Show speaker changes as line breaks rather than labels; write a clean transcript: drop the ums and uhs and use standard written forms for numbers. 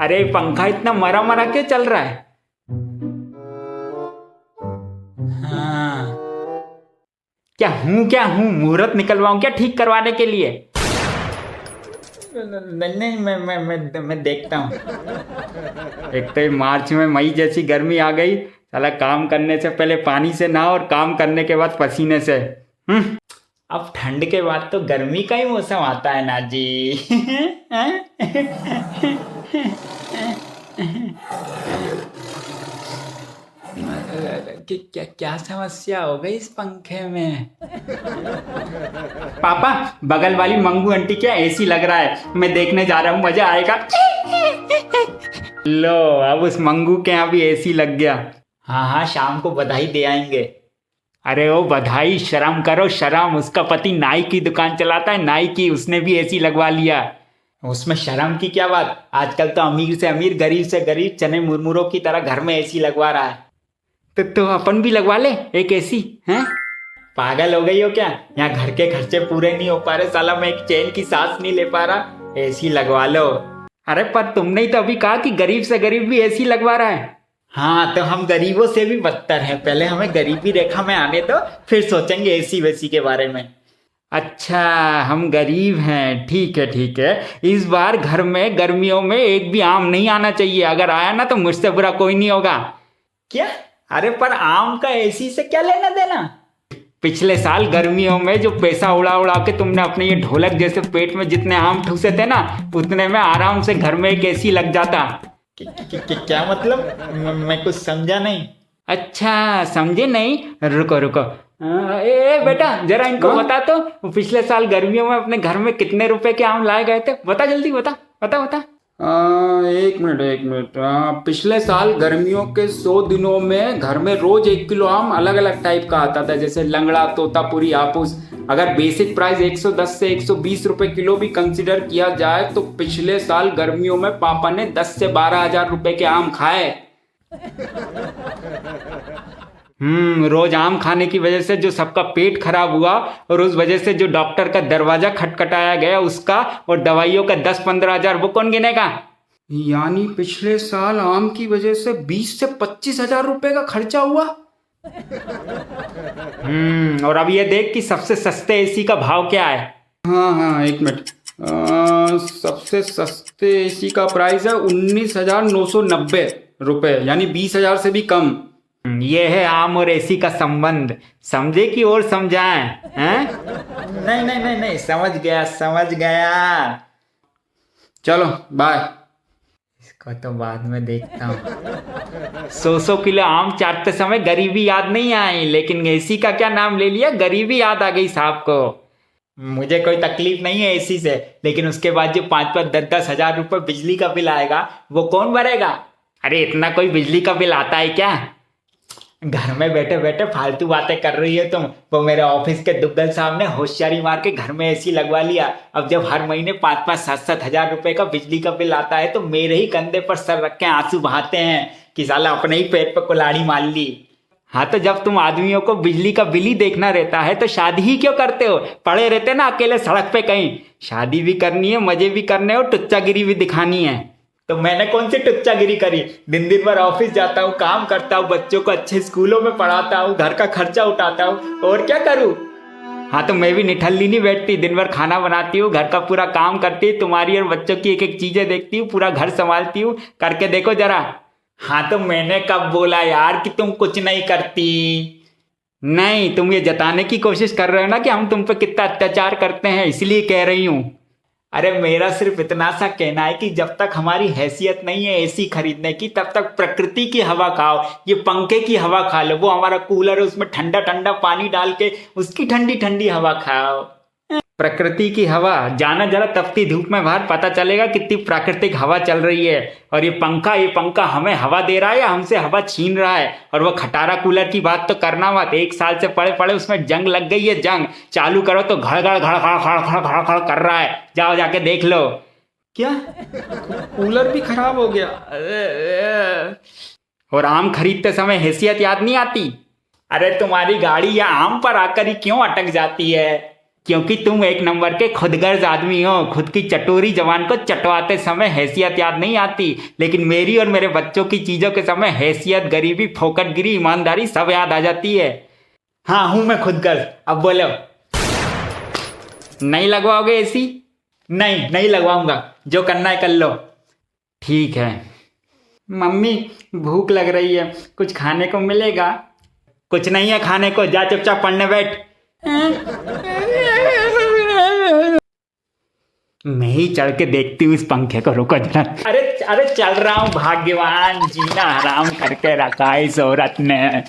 अरे पंखा इतना मरा मरा क्यों चल रहा है? हाँ, क्या हूँ मुहूर्त निकलवाऊं क्या ठीक करवाने के लिए? नहीं, मैं देखता हूँ। एक तो मार्च में मई जैसी गर्मी आ गई, साला काम करने से पहले पानी से नहा और काम करने के बाद पसीने से। अब ठंड के बाद तो गर्मी का ही मौसम आता है ना जी। क्या क्या समस्या हो गई इस पंखे में? पापा, बगल वाली मंगू आंटी क्या एसी लग रहा है, मैं देखने जा रहा हूँ, मजा आएगा। लो, अब उस मंगू के यहाँ भी एसी लग गया। हाँ, शाम को बधाई दे आएंगे। अरे ओ बधाई, शर्म करो शर्म, उसका पति नाई की दुकान चलाता है, नाई की, उसने भी एसी लगवा लिया। उसमें शर्म की क्या बात, आजकल तो अमीर से अमीर, गरीब से गरीब चने मुरमुरों की तरह घर में एसी लगवा रहा है। तो अपन भी लगवा ले एक एसी, हैं? पागल हो गई हो क्या? यहाँ घर के खर्चे पूरे नहीं हो पा रहे, साला मैं एक चैन की सांस नहीं ले पा रहा, एसी लगवा लो। अरे पर तुमने ही तो अभी कहा कि गरीब से गरीब भी एसी लगवा रहा है। हाँ, तो हम गरीबों से भी बदतर हैं, पहले हमें गरीबी रेखा में आने दो, फिर सोचेंगे एसी वेसी के बारे में। अच्छा, हम गरीब हैं, ठीक है। इस बार घर में गर्मियों में एक भी आम नहीं आना चाहिए, अगर आया ना तो मुझसे बुरा कोई नहीं होगा। क्या? अरे पर आम का एसी से क्या लेना देना? पिछले साल गर्मियों में जो पैसा उड़ा उड़ा के तुमने अपने ये ढोलक जैसे पेट में जितने आम ठूसे थे ना, उतने में आराम से घर में एक एसी लग जाता। क्या मतलब? मैं कुछ समझा नहीं। अच्छा, समझे नहीं? रुको। ए बेटा, जरा इनको बता तो, पिछले साल गर्मियों में अपने घर में कितने रुपए के आम लाए गए थे? बता जल्दी, बता। एक मिनट। पिछले साल गर्मियों के 100 दिनों में घर में रोज 1 किलो आम अलग अलग टाइप का आता था, जैसे लंगड़ा, तोतापुरी, हापुस। अगर बेसिक प्राइस 110 से 120 रुपए किलो भी कंसिडर किया जाए तो पिछले साल गर्मियों में पापा ने 10 से 12 हजार रुपए के आम खाए। रोज आम खाने की वजह से जो सबका पेट खराब हुआ और उस वजह से जो डॉक्टर का दरवाजा खटखटाया गया उसका, और दवाइयों का 10-15 हजार, वो कौन गिनेगा? यानी पिछले साल आम की वजह से 20 से 25 हजार रुपए का खर्चा हुआ। और अब ये देख कि सबसे सस्ते एसी का भाव क्या है। हाँ, एक मिनट। सबसे सस्ते एसी का प्राइस है 19,990 रुपए, यानी 20,000 से भी कम। ये है आम और एसी का संबंध, समझे कि और समझाएं? हैं? नहीं, समझ गया। चलो बाय। इसको तो बाद में देखता हूँ। 100 किलो आम चाटते समय गरीबी याद नहीं आई, लेकिन एसी का क्या नाम ले लिया, गरीबी याद आ गई साहब को। मुझे कोई तकलीफ नहीं है एसी से, लेकिन उसके बाद जो 5-5, 10-10 हजार रुपए बिजली का बिल आएगा वो कौन भरेगा? अरे इतना कोई बिजली का बिल आता है क्या? घर में बैठे बैठे फालतू बातें कर रही है तुम। वो मेरे ऑफिस के दुग्गल साहब ने होशियारी मार के घर में एसी लगवा लिया। अब जब हर महीने 5-5, 7-7 हजार रुपए का बिजली का बिल आता है तो मेरे ही कंधे पर सर रख के आंसू बहाते हैं कि साला अपने ही पेट पर कुल्हाड़ी मार ली। हाँ, तो जब तुम आदमियों को बिजली का बिल ही देखना रहता है तो शादी ही क्यों करते हो? पड़े रहते ना अकेले सड़क पे कहीं। शादी भी करनी है, मजे भी करने और टुच्चागिरी भी दिखानी है। तो मैंने कौन सी टुच्चागिरी करी? दिन भर ऑफिस जाता हूँ, काम करता हूँ, बच्चों को अच्छे स्कूलों में पढ़ाता हूँ, घर का खर्चा उठाता हूँ, और क्या करूँ? हाँ, तो मैं भी निठल्ली नहीं बैठती, दिन भर खाना बनाती हूँ, घर का पूरा काम करती हूँ, तुम्हारी और बच्चों की एक एक चीजें देखती हूँ, पूरा घर संभालती हूँ। करके देखो जरा। हाँ, तो मैंने कब बोला यार कि तुम कुछ नहीं करती? नहीं, तुम ये जताने की कोशिश कर रहे हो ना कि हम तुम पे कितना अत्याचार करते हैं, इसलिए कह रही हूँ। अरे मेरा सिर्फ इतना सा कहना है कि जब तक हमारी हैसियत नहीं है एसी खरीदने की, तब तक प्रकृति की हवा खाओ, ये पंखे की हवा खा लो। वो हमारा कूलर है, उसमें ठंडा ठंडा पानी डाल के उसकी ठंडी ठंडी हवा खाओ। प्रकृति की हवा, जाना जरा तपती धूप में बाहर, पता चलेगा कितनी प्राकृतिक हवा चल रही है। और ये पंखा हमें हवा दे रहा है या हमसे हवा छीन रहा है? और वो खटारा कूलर की बात तो करना मत, 1 साल से पड़े उसमें जंग लग गई है। जंग चालू करो तो घड़ खड़ कर रहा है, जाओ जाके देख लो। क्या कूलर भी खराब हो गया? और आम खरीदते समय हैसियत याद नहीं आती? अरे तुम्हारी गाड़ी या आम पर आकर ही क्यों अटक जाती है? क्योंकि तुम एक नंबर के खुदगर्ज आदमी हो। खुद की चटोरी जवान को चटवाते समय हैसियत याद नहीं आती, लेकिन मेरी और मेरे बच्चों की चीजों के समय हैसियत, गरीबी, फोकटगिरी, ईमानदारी सब याद आ जाती है। हाँ हूं मैं खुदगर्ज। अब बोलो, नहीं लगवाओगे एसी? नहीं, नहीं लगवाऊंगा, जो करना है कर लो। ठीक है। मम्मी भूख लग रही है, कुछ खाने को मिलेगा? कुछ नहीं है खाने को, जा चुपचाप पढ़ने बैठ। मैं ही चढ़ के देखती हूँ इस पंखे को, रुको जरा। अरे अरे चल रहा हूँ भाग्यवान, जीना हराम करके रखा है इस औरत ने।